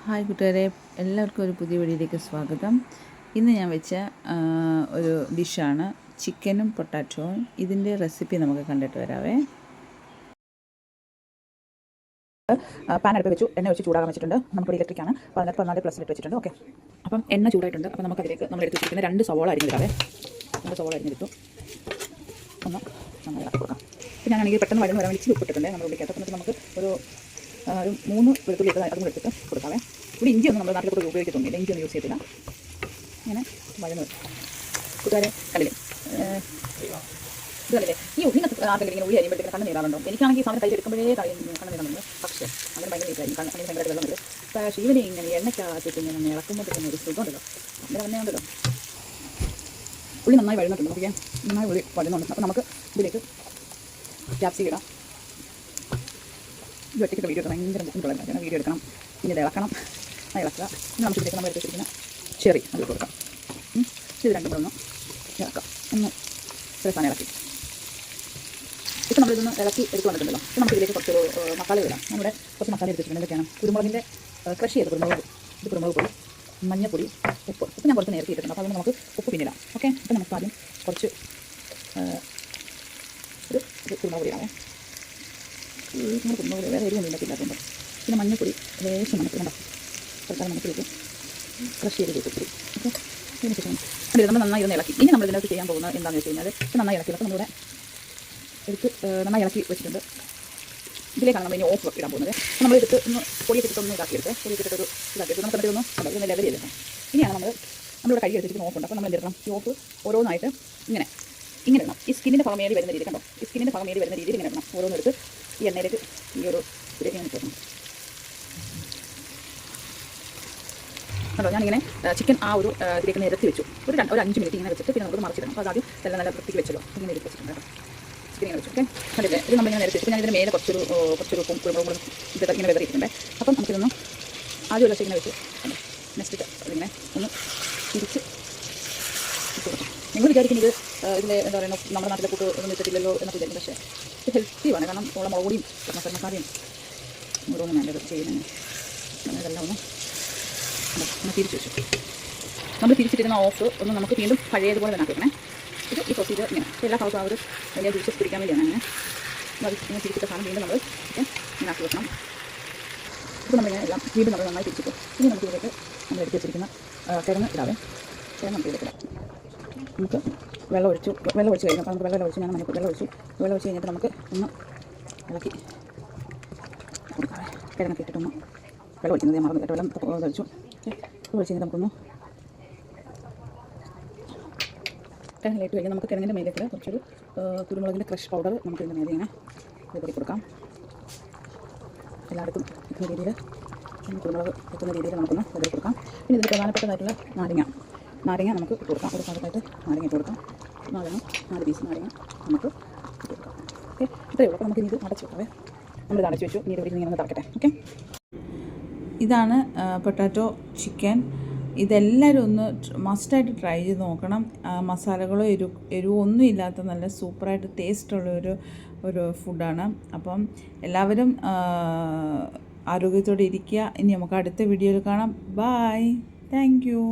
Hi കൂട്ടുകാരെ, എല്ലാവർക്കും ഒരു പുതിയ വീഡിയോയിലേക്ക് സ്വാഗതം. ഇന്ന് ഞാൻ വെച്ച ഒരു ഡിഷാണ് ചിക്കനും പൊട്ടാറ്റോയും. ഇതിൻ്റെ റെസിപ്പി നമുക്ക് കണ്ടിട്ട് വരാവേ. പാൻ അടുപ്പ് വെച്ചു, എണ്ണ വെച്ച് ചൂടാകാൻ വെച്ചിട്ടുണ്ട്. നമുക്കൊരു ഇലക്ട്രിക്കാണ്, 14+ ഇട്ട് വെച്ചിട്ടുണ്ട്. ഓക്കെ, അപ്പം എണ്ണ ചൂടായിട്ടുണ്ട്. അപ്പം നമുക്കതിലേക്ക് നമ്മൾ എടുത്ത് വെച്ചിരിക്കുന്ന 2 സവോള അരിഞ്ഞിടാവേ. 2 സവോള അരിഞ്ഞെടുത്തു. ഒന്ന് നമ്മൾ ഇളക്കി കൊടുക്കാം. അപ്പോൾ ഞാനാണെങ്കിൽ പെട്ടെന്ന് വഴന്ന് വരാൻ വേണ്ടി ഉപ്പിട്ടിട്ടുണ്ട്. നമ്മൾ ഉള്ളിക്കകത്ത് എന്നിട്ട് നമുക്ക് ഒരു 3 വെളുത്തുള്ളി അതും കൂടെ എടുത്തിട്ട് കൊടുക്കാവേ. ഇവിടെ ഇഞ്ചിയൊന്നും നമ്മുടെ നാട്ടിൽ ഉപയോഗിക്കത്തൊന്നുമില്ല, ഇഞ്ചിയൊന്നും യൂസ് ചെയ്തില്ല. ഇങ്ങനെ വഴന്ന് കൂട്ടുകാരെ കണ്ടില്ലേ, ഇത് കണ്ടില്ലേ, നിങ്ങൾക്ക് ആർക്കെങ്കിലും ഇങ്ങനെ ഉള്ളി അരിയുമ്പോഴത്തേക്ക് കണ്ണ് നീരാറുണ്ടോ? എനിക്കാണെങ്കിൽ ഈ സാധനം കയ്യിൽ എടുക്കുമ്പോഴേ കണ്ണ് നീരാറുണ്ട്. പക്ഷേ അതിന് ഭയങ്കര നീറ്റായിരിക്കും, കണ്ണിന് ഭയങ്കര വെള്ളം വരും. പക്ഷേ ഇവനെ ഇങ്ങനെ എണ്ണയ്ക്കകത്തിട്ട് ഇങ്ങനെ ഇളക്കുമ്പോഴത്തേക്കും ഒരു സുഖമുണ്ടല്ലോ, അങ്ങനെ തന്നെ ഉണ്ടല്ലോ. ഉള്ളി നന്നായി വഴുന്നിട്ടുണ്ട്, നമുക്ക് നന്നായി ഉള്ളി വഴുന്നുണ്ട്. അപ്പോൾ നമുക്ക് ഇതിലേക്ക് ക്യാപ്സിക്കം ഇടാം. ഇത് ഒറ്റയ്ക്ക് വീഡിയോ എടുക്കണം, ഭയങ്കര ബുദ്ധിമുട്ടുള്ള കാര്യമാണ്. വീഡിയോ എടുക്കണം, പിന്നെ ഇത് ഇളക്കണം, ഇളക്കുക. പിന്നെ നമുക്ക് ഇതിലേക്ക് നമ്മൾ എടുത്ത് വെച്ചിരിക്കുന്ന ചെറി അത് കൊടുക്കാം. ഇത് രണ്ടും കൂടെ ഒന്ന് ഇളക്കാം, ഒന്ന് ചില സാധനം ഇളക്കി. ഇപ്പോൾ നമ്മളിതൊന്ന് ഇളക്കി എടുത്ത് വന്നിട്ടുണ്ടല്ലോ. അപ്പോൾ നമുക്ക് ഇതിലേക്ക് കുറച്ചൊരു മസാല ഇടാം. നമ്മുടെ കുറച്ച് മസാല എടുത്ത് വെച്ചിട്ടുണ്ട്. എന്തൊക്കെയാണ്? കുരുമുളകിൻ്റെ ക്രഷ് ചെയ്ത് കുരുമുളക്, ഇത് കുരുമുളക് പൊടി, മഞ്ഞപ്പൊടി, ഉപ്പ്. ഉപ്പ് ഞാൻ കുറച്ച് നേരത്തെ ഇട്ടിട്ടുണ്ട്, അപ്പോൾ അതുകൊണ്ട് നമുക്ക് ഉപ്പ് പിന്നിടാം. ഓക്കെ, അപ്പോൾ നമുക്ക് ആദ്യം കുറച്ച് ഒരു കുരുമുളക് പൊടി ഇടാമേ. കുരുമുളക് വേറെ എരിവൊന്നും ഇല്ലാത്തതുകൊണ്ട്. പിന്നെ മഞ്ഞപ്പൊടി, ലേശം മഞ്ഞപ്പൊടി ഉണ്ടോ, കുറച്ചാൽ മഞ്ഞപ്പൊടി ക്രഷ് ചെയ്ത് വെച്ചിട്ട്. ഓക്കെ, അതിന് ശേഷം നമ്മൾ നന്നായി ഇതൊന്ന് ഇളക്കി. ഇനി നമ്മൾ ഇതിനകത്ത് ചെയ്യാൻ പോകുന്നത് എന്താണെന്ന് വെച്ച് കഴിഞ്ഞാൽ, ഇപ്പോൾ നന്നായി ഇളക്കി. അപ്പോൾ നമ്മളിവിടെ എടുത്ത് നന്നായി ഇളക്കി വെച്ചിട്ടുണ്ട്. ഇതിലേക്കാണ് നമ്മൾ ഇനി ഓഫ് ഇടാൻ പോകുന്നത്. അപ്പോൾ നമ്മളെടുത്ത് ഒന്ന് പൊടിയൊക്കെ ഇട്ടൊന്ന് ഇതാക്കിയെടുത്ത്, പൊടിയൊക്കെ ഇതാക്കിയെടുത്ത് നമുക്ക് എന്നിട്ട് ഒന്ന് ലെവൽ ചെയ്തെടുക്കാം. ഇനിയാണ് നമ്മളിവിടെ കഴുകി എടുത്തിരിക്കുന്ന ഓഫ് ഉണ്ട്. അപ്പോൾ നമ്മൾ എന്തെടുക്കണം, ഈ ഓഫ് ഓരോന്നായിട്ട് ഇങ്ങനെ ഇടണം. ഈ സ്കിന്നിൻ്റെ ഭാഗം മേടി വരുന്ന രീതിയിൽ കണ്ടോ, ഈ സ്കിന്നിൻ്റെ ഭാഗം മേടി വരുന്ന രീതിയിൽ ഇങ്ങനെ ഇടണം. ഓരോന്നെടുത്ത് ഈ എണ്ണയിലേക്ക് ഈ ഒരു ഇതിലേക്ക് ഇങ്ങനെ ഇട്ടണം. കണ്ടോ, ഞാനിങ്ങനെ ചിക്കൻ ആ ഒരു ഇതിലേക്ക് നിരത്തി വെച്ചു. ഒരു 5 മിനിറ്റ് ഇങ്ങനെ വെച്ചിട്ട് പിന്നെ നമുക്ക് മറിച്ചിടണം. അപ്പോൾ ആദ്യം നല്ല വൃത്തിക്ക് വെച്ചല്ലോ, ഇങ്ങനെ എടുത്ത് വെച്ചിട്ടുണ്ട് കേട്ടോ. ചിക്കൻ ഇങ്ങനെ വെച്ചു. ഓക്കെ, കണ്ടില്ലേ, ഇത് നമ്മളിങ്ങനെ നിരത്തി വെച്ചു. ഞാൻ ഇതിന് മേലെ കുറച്ചൊരു ഉപ്പും കുരുമുളകും ഇതൊക്കെ ഇങ്ങനെ വെതറിയിട്ടുണ്ട്. അപ്പം നമുക്കിതൊന്ന് ആദ്യം ഒരു ദിവസം ഇങ്ങനെ വെച്ച് നെക്സ്റ്റ് അതിങ്ങനെ ഒന്ന് തിരിച്ച് കൊടുക്കാം. നിങ്ങൾ വിചാരിക്കുന്നത് ഇതിൻ്റെ എന്താ പറയുക, നമ്മുടെ നാട്ടിലെ കൂട്ട് ഒന്നും വെച്ചിട്ടില്ലല്ലോ എന്നൊക്കെ വിചാരിക്കും. പക്ഷേ ഇത് ഹെൽത്തിയാണ്, കാരണം ഉള്ള മുളക് പൊടിയും മസാലയും ഓരോന്നും വേണ്ടത് ചെയ്യുന്നതിന്. ഇതെല്ലാം ഒന്ന് തിരിച്ച് വെച്ചു. നമ്മൾ തിരിച്ചിട്ടിരുന്ന ഓഫ് ഒന്ന് നമുക്ക് വീണ്ടും പഴയതുപോലെ തന്നെ ആക്കിക്കണേ. ഇത് ഈ പ്രൊസീജിയർ ഇങ്ങനെ എല്ലാ ഭാഗത്തും ആ ഒരു വലിയ ജ്യൂസസ് പിടിക്കാൻ വേണ്ടിയാണ് അങ്ങനെ. ഇങ്ങനെ തിരിച്ചിട്ട സാധനം വീണ്ടും നമ്മൾ ഇങ്ങനെ ആക്കി വെക്കണം. ഇപ്പോൾ നമ്മളിങ്ങനെ എല്ലാം വീണ്ടും നമ്മൾ നന്നായി തിരിച്ചിട്ട് ഇനി നമുക്ക് ഇതിലേക്ക് നമ്മൾ എടുത്ത് വെച്ചിരിക്കുന്ന കിഴങ്ങ് ഇടാവേ. കിഴങ്ങ് നമുക്ക് ഇതിലേക്ക് ഇടാം. നമുക്ക് വെള്ളം ഒഴിച്ച് കഴിഞ്ഞാൽ അപ്പോൾ നമുക്ക് വെള്ളം ഒഴിച്ച് ഞാൻ വെള്ളം ഒഴിച്ച് കഴിഞ്ഞിട്ട് നമുക്ക് ഒന്ന് ഇളക്കി കൊടുക്കാവേ. കിഴങ്ങൊക്കെ ഇട്ടിട്ടൊന്ന് വെള്ളം ഒഴിക്കുന്നത് ഞാൻ മറന്നു കേട്ടോ. വെള്ളം ഒഴിച്ചു ഒഴിച്ച് കഴിഞ്ഞിട്ട് നമുക്കൊന്ന് കിഴങ്ങിലേക്ക് കഴിഞ്ഞാൽ നമുക്ക് കിഴങ്ങിൻ്റെ മേലേക്ക് കുറച്ചൊരു കുരുമുളകിൻ്റെ ക്രഷ് പൗഡർ നമുക്ക് ഇതിൻ്റെ മേലെ ഇങ്ങനെ വിതറി കൊടുക്കാം. എല്ലായിടത്തും എത്തുന്ന രീതിയിൽ കുരുമുളക് എത്തുന്ന രീതിയിൽ നമുക്കൊന്ന് വിതറി കൊടുക്കാം. പിന്നെ ഇതിൽ പ്രധാനപ്പെട്ടതായിട്ടുള്ള നാരങ്ങ നമുക്ക് ഇട്ട് കൊടുക്കാം. ഒരു ഭാഗത്തായിട്ട് നാരങ്ങ ഇട്ട് കൊടുക്കാം. 4 പീസ് നാരങ്ങ നമുക്ക് ഇട്ട് കൊടുക്കാം. ഓക്കെ, ഇത്രയേ ഉള്ളൂ. അപ്പോൾ നമുക്ക് ഇത് അടച്ച് വെക്കാവേ. നമ്മൾ അടച്ച് വെച്ചു. നീര് ഇങ്ങനെ ഒന്ന് തിളക്കട്ടെ. ഓക്കെ, ഇതാണ് പൊട്ടാറ്റോ ചിക്കൻ. ഇതെല്ലാവരും ഒന്ന് മസ്റ്റായിട്ട് ട്രൈ ചെയ്ത് നോക്കണം. മസാലകളോ എരിവോ ഒന്നും ഇല്ലാത്ത നല്ല സൂപ്പറായിട്ട് ടേസ്റ്റുള്ള ഒരു ഫുഡാണ്. അപ്പം എല്ലാവരും ആരോഗ്യത്തോടെ ഇരിക്കുക. ഇനി നമുക്ക് അടുത്ത വീഡിയോയിൽ കാണാം. Bye, thank U.